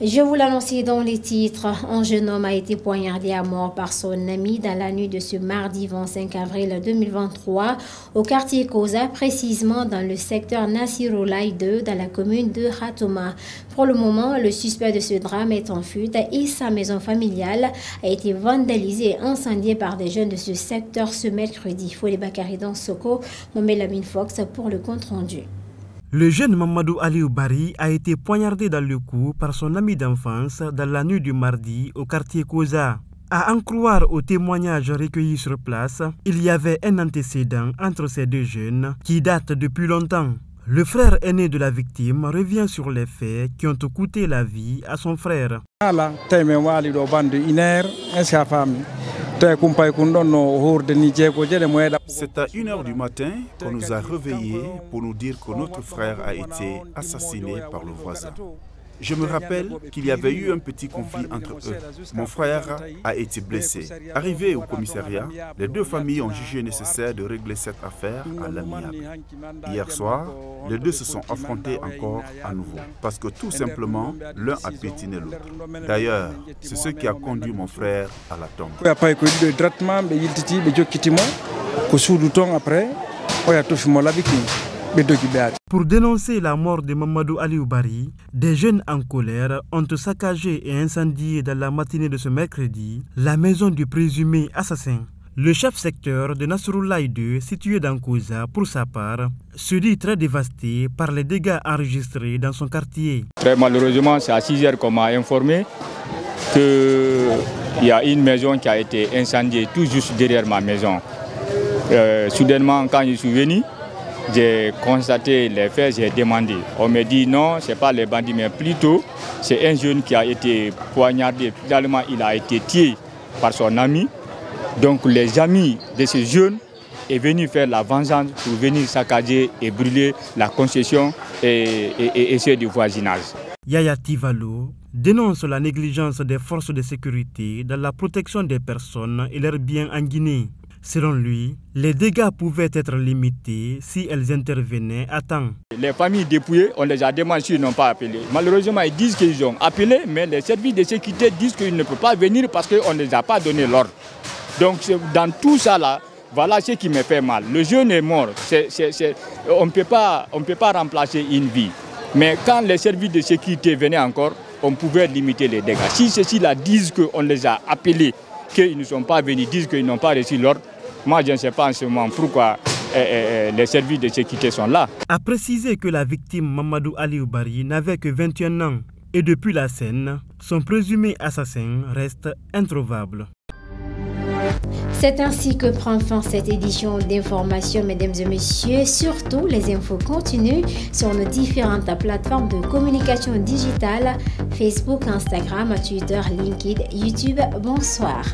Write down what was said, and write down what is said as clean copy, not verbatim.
Je vous l'annonçais dans les titres. Un jeune homme a été poignardé à mort par son ami dans la nuit de ce mardi 25 avril 2023 au quartier Koza, précisément dans le secteur Nassiroulaye 2 dans la commune de Ratouma. Pour le moment, le suspect de ce drame est en fuite et sa maison familiale a été vandalisée et incendiée par des jeunes de ce secteur ce mercredi. Fodé Bakary dans Soko, Momelamine Fox pour le compte rendu. Le jeune Mamadou Aliou Bari a été poignardé dans le cou par son ami d'enfance dans la nuit du mardi au quartier Koza. À en croire aux témoignages recueillis sur place, il y avait un antécédent entre ces deux jeunes qui date depuis longtemps. Le frère aîné de la victime revient sur les faits qui ont coûté la vie à son frère. C'est à 1h du matin qu'on nous a réveillés pour nous dire que notre frère a été assassiné par le voisin. Je me rappelle qu'il y avait eu un petit conflit entre eux. Mon frère a été blessé. Arrivé au commissariat, les deux familles ont jugé nécessaire de régler cette affaire à l'amiable. Hier soir, les deux se sont affrontés encore à nouveau, parce que tout simplement, l'un a piétiné l'autre. D'ailleurs, c'est ce qui a conduit mon frère à la tombe. Pour dénoncer la mort de Mamadou Aliou Bari, des jeunes en colère ont saccagé et incendié dans la matinée de ce mercredi la maison du présumé assassin. Le chef secteur de Nassiroulaye 2, situé dans Koza, pour sa part, se dit très dévasté par les dégâts enregistrés dans son quartier. Très malheureusement, c'est à 6h qu'on m'a informé qu'il y a une maison qui a été incendiée tout juste derrière ma maison. Soudainement, quand je suis venu, j'ai constaté les faits, j'ai demandé. On me dit non, ce n'est pas les bandits, mais plutôt c'est un jeune qui a été poignardé. Finalement, il a été tué par son ami. Donc les amis de ce jeune sont venus faire la vengeance pour venir saccager et brûler la concession et ceux du voisinage. Yaya Tivalo dénonce la négligence des forces de sécurité dans la protection des personnes et leurs biens en Guinée. Selon lui, les dégâts pouvaient être limités si elles intervenaient à temps. Les familles dépouillées, on les a demandé s'ils n'ont pas appelé. Malheureusement, ils disent qu'ils ont appelé, mais les services de sécurité disent qu'ils ne peuvent pas venir parce qu'on ne les a pas donné l'ordre. Donc dans tout ça là, voilà ce qui me fait mal. Le jeune est mort, on ne peut pas remplacer une vie. Mais quand les services de sécurité venaient encore, on pouvait limiter les dégâts. Si ceux-ci-là disent qu'on les a appelés, qu'ils ne sont pas venus, disent qu'ils n'ont pas reçu l'ordre, moi je ne sais pas en ce moment pourquoi les services de sécurité sont là. A précisé que la victime Mamadou Aliou Bari n'avait que 21 ans et depuis la scène, son présumé assassin reste introuvable. C'est ainsi que prend fin cette édition d'information, mesdames et messieurs. Surtout, les infos continuent sur nos différentes plateformes de communication digitale, Facebook, Instagram, Twitter, LinkedIn, YouTube. Bonsoir.